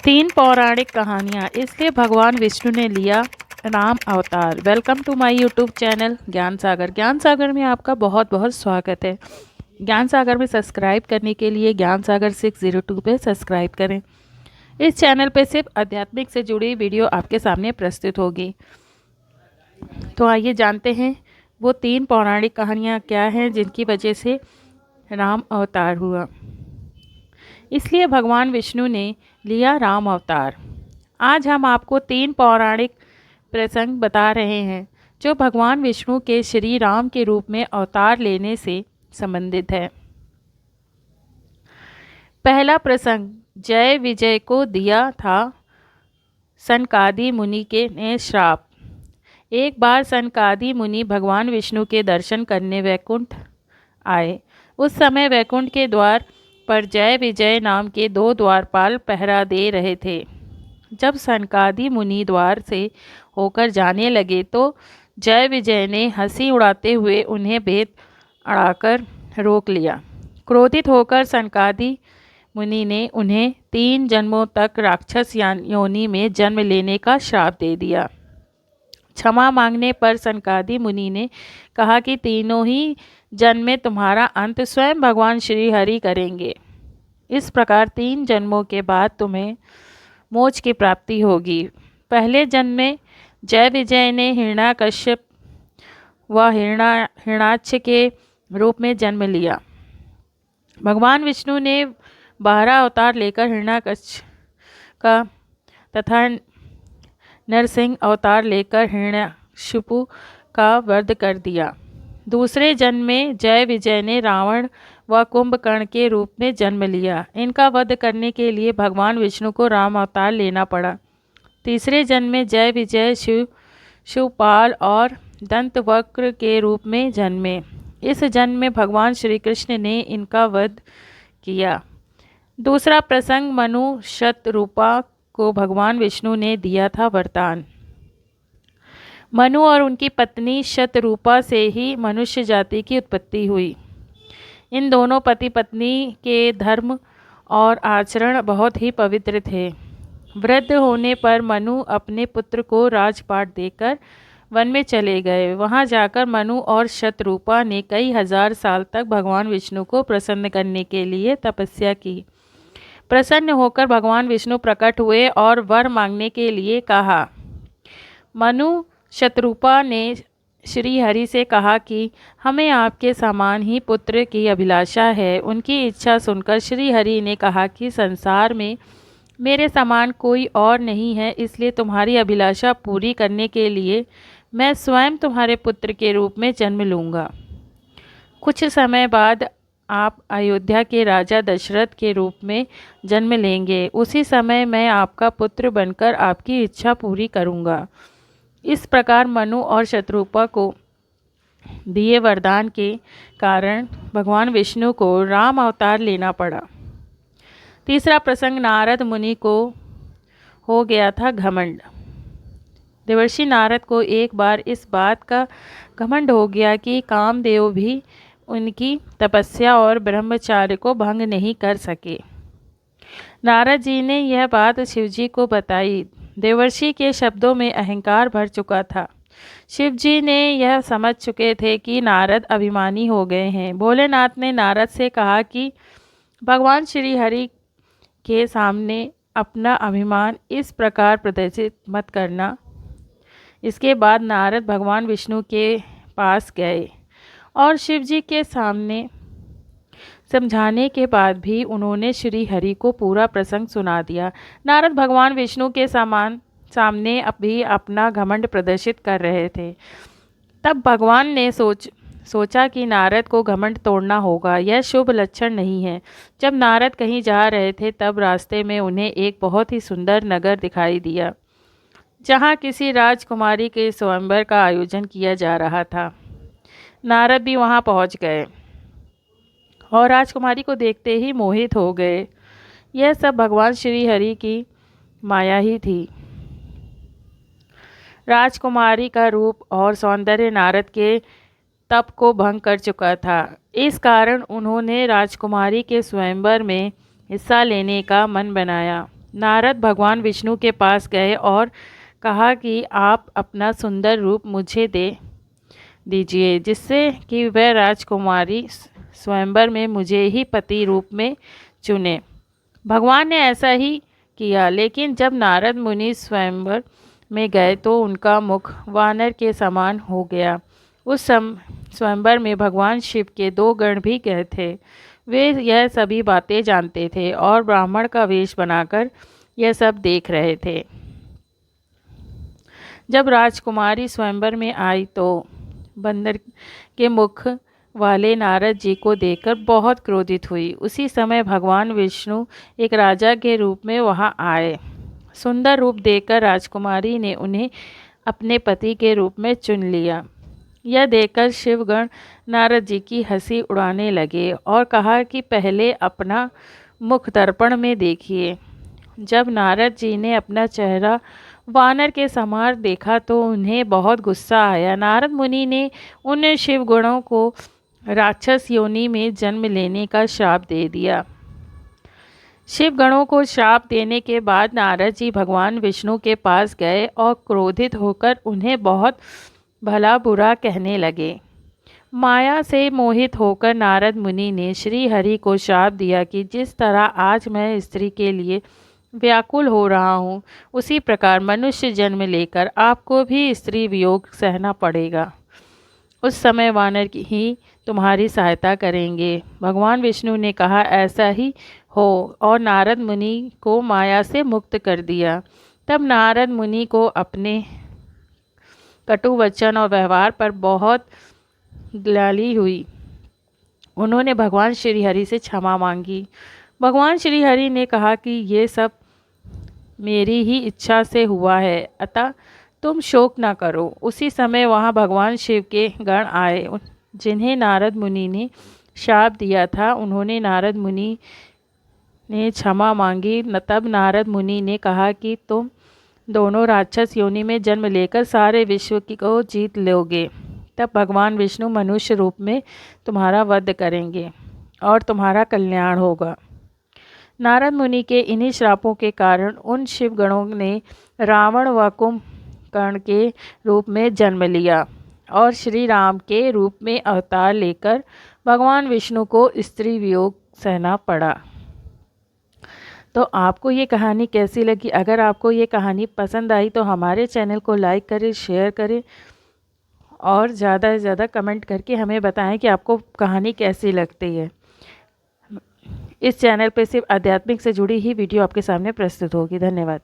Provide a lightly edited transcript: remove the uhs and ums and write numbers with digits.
तीन पौराणिक कहानियाँ, इसलिए भगवान विष्णु ने लिया राम अवतार। Welcome to my YouTube channel Gyan Sagar. ज्ञान सागर में आपका बहुत बहुत स्वागत है। ज्ञान सागर में सब्सक्राइब करने के लिए ज्ञान सागर 602 पे सब्सक्राइब करें। इस चैनल पे सिर्फ आध्यात्मिक से जुड़ी वीडियो आपके सामने प्रस्तुत होगी। तो आइए जानते हैं वो तीन पौराणिक कहानियाँ क्या हैं जिनकी वजह से राम अवतार हुआ। इसलिए भगवान विष्णु ने लिया राम अवतार। आज हम आपको तीन पौराणिक प्रसंग बता रहे हैं जो भगवान विष्णु के श्री राम के रूप में अवतार लेने से संबंधित है। पहला प्रसंग, जय विजय को दिया था सनकादि मुनि के ने श्राप। एक बार सनकादि मुनि भगवान विष्णु के दर्शन करने वैकुंठ आए। उस समय वैकुंठ के द्वार पर जय विजय नाम के दो द्वारपाल पहरा दे रहे थे। जब सनकादि मुनि द्वार से होकर जाने लगे तो जय विजय ने हंसी उड़ाते हुए उन्हें भेद अड़ाकर रोक लिया। क्रोधित होकर सनकादि मुनि ने उन्हें 3 जन्मों तक राक्षस योनि में जन्म लेने का श्राप दे दिया। क्षमा मांगने पर सनकादि मुनि ने कहा कि तीनों ही जन्म में तुम्हारा अंत स्वयं भगवान श्री हरि करेंगे। इस प्रकार 3 जन्मों के बाद तुम्हें मोक्ष की प्राप्ति होगी। पहले जन्म में जय विजय ने हिरण्याकश्यप व हिरण्याक्ष के रूप में जन्म लिया। भगवान विष्णु ने 12 अवतार लेकर हिरण्याकश्यप का तथा नरसिंह अवतार लेकर हिरण्यकशिपु का वध कर दिया। दूसरे जन्म में जय विजय ने रावण व कुंभकर्ण के रूप में जन्म लिया। इनका वध करने के लिए भगवान विष्णु को राम अवतार लेना पड़ा। तीसरे जन्म में जय विजय शिवपाल और दंतवक्र के रूप में जन्मे। इस जन्म में भगवान श्री कृष्ण ने इनका वध किया। दूसरा प्रसंग, मनु शतरूपा को भगवान विष्णु ने दिया था वरदान। मनु और उनकी पत्नी शतरूपा से ही मनुष्य जाति की उत्पत्ति हुई। इन दोनों पति पत्नी के धर्म और आचरण बहुत ही पवित्र थे। वृद्ध होने पर मनु अपने पुत्र को राजपाट देकर वन में चले गए। वहां जाकर मनु और शतरूपा ने कई हजार साल तक भगवान विष्णु को प्रसन्न करने के लिए तपस्या की। प्रसन्न होकर भगवान विष्णु प्रकट हुए और वर मांगने के लिए कहा। मनु शतरूपा ने श्री हरि से कहा कि हमें आपके समान ही पुत्र की अभिलाषा है। उनकी इच्छा सुनकर श्री हरि ने कहा कि संसार में मेरे समान कोई और नहीं है, इसलिए तुम्हारी अभिलाषा पूरी करने के लिए मैं स्वयं तुम्हारे पुत्र के रूप में जन्म लूँगा। कुछ समय बाद आप अयोध्या के राजा दशरथ के रूप में जन्म लेंगे। उसी समय मैं आपका पुत्र बनकर आपकी इच्छा पूरी करूँगा। इस प्रकार मनु और शतरूपा को दिए वरदान के कारण भगवान विष्णु को राम अवतार लेना पड़ा। तीसरा प्रसंग, नारद मुनि को हो गया था घमंड। देवर्षि नारद को एक बार इस बात का घमंड हो गया कि कामदेव भी उनकी तपस्या और ब्रह्मचार्य को भंग नहीं कर सके। नारद जी ने यह बात शिवजी को बताई। देवर्षि के शब्दों में अहंकार भर चुका था। शिवजी ने यह समझ चुके थे कि नारद अभिमानी हो गए हैं। भोलेनाथ ने नारद से कहा कि भगवान श्री हरि के सामने अपना अभिमान इस प्रकार प्रदर्शित मत करना। इसके बाद नारद भगवान विष्णु के पास गए और शिवजी के सामने समझाने के बाद भी उन्होंने श्री हरि को पूरा प्रसंग सुना दिया। नारद भगवान विष्णु के सामने अभी अपना घमंड प्रदर्शित कर रहे थे। तब भगवान ने सोचा कि नारद को घमंड तोड़ना होगा, यह शुभ लक्षण नहीं है। जब नारद कहीं जा रहे थे तब रास्ते में उन्हें एक बहुत ही सुंदर नगर दिखाई दिया जहाँ किसी राजकुमारी के स्वयंवर का आयोजन किया जा रहा था। नारद भी वहाँ पहुँच गए और राजकुमारी को देखते ही मोहित हो गए। यह सब भगवान श्री हरि की माया ही थी। राजकुमारी का रूप और सौंदर्य नारद के तप को भंग कर चुका था। इस कारण उन्होंने राजकुमारी के स्वयंवर में हिस्सा लेने का मन बनाया। नारद भगवान विष्णु के पास गए और कहा कि आप अपना सुंदर रूप मुझे दे दीजिए, जिससे कि वह राजकुमारी स्वयंवर में मुझे ही पति रूप में चुने। भगवान ने ऐसा ही किया, लेकिन जब नारद मुनि स्वयंवर में गए तो उनका मुख वानर के समान हो गया। उस स्वयंवर में भगवान शिव के 2 गण भी गए थे। वे यह सभी बातें जानते थे और ब्राह्मण का वेश बनाकर यह सब देख रहे थे। जब राजकुमारी स्वयंवर में आई तो बंदर के मुख वाले नारद जी को देखकर बहुत क्रोधित हुई। उसी समय भगवान विष्णु एक राजा के रूप में वहां आए। सुंदर रूप देखकर राजकुमारी ने उन्हें अपने पति के रूप में चुन लिया। यह देखकर शिवगण नारद जी की हंसी उड़ाने लगे और कहा कि पहले अपना मुख दर्पण में देखिए। जब नारद जी ने अपना चेहरा वानर के समान देखा तो उन्हें बहुत गुस्सा आया। नारद मुनि ने उन शिवगणों को राक्षस योनि में जन्म लेने का श्राप दे दिया। शिवगणों को श्राप देने के बाद नारद जी भगवान विष्णु के पास गए और क्रोधित होकर उन्हें बहुत भला बुरा कहने लगे। माया से मोहित होकर नारद मुनि ने श्री हरि को श्राप दिया कि जिस तरह आज मैं स्त्री के लिए व्याकुल हो रहा हूँ, उसी प्रकार मनुष्य जन्म लेकर आपको भी स्त्री वियोग सहना पड़ेगा। उस समय वानर ही तुम्हारी सहायता करेंगे। भगवान विष्णु ने कहा ऐसा ही हो और नारद मुनि को माया से मुक्त कर दिया। तब नारद मुनि को अपने कटु वचन और व्यवहार पर बहुत ग्लानि हुई। उन्होंने भगवान श्री हरि से क्षमा मांगी। भगवान श्री हरि ने कहा कि ये सब मेरी ही इच्छा से हुआ है, अतः तुम शोक न करो। उसी समय वहाँ भगवान शिव के गण आए, जिन्हें नारद मुनि ने शाप दिया था। उन्होंने नारद मुनि ने क्षमा मांगी। तब नारद मुनि ने कहा कि तुम दोनों राक्षस योनि में जन्म लेकर सारे विश्व को जीत लोगे। तब भगवान विष्णु मनुष्य रूप में तुम्हारा वध करेंगे और तुम्हारा कल्याण होगा। नारद मुनि के इन्हीं श्रापों के कारण उन शिवगणों ने रावण व कुंभकर्ण के रूप में जन्म लिया और श्री राम के रूप में अवतार लेकर भगवान विष्णु को स्त्री वियोग सहना पड़ा। तो आपको ये कहानी कैसी लगी? अगर आपको ये कहानी पसंद आई तो हमारे चैनल को लाइक करें, शेयर करें और ज़्यादा से ज़्यादा कमेंट करके हमें बताएं कि आपको कहानी कैसी लगती है। इस चैनल पे सिर्फ आध्यात्मिक से जुड़ी ही वीडियो आपके सामने प्रस्तुत होगी। धन्यवाद।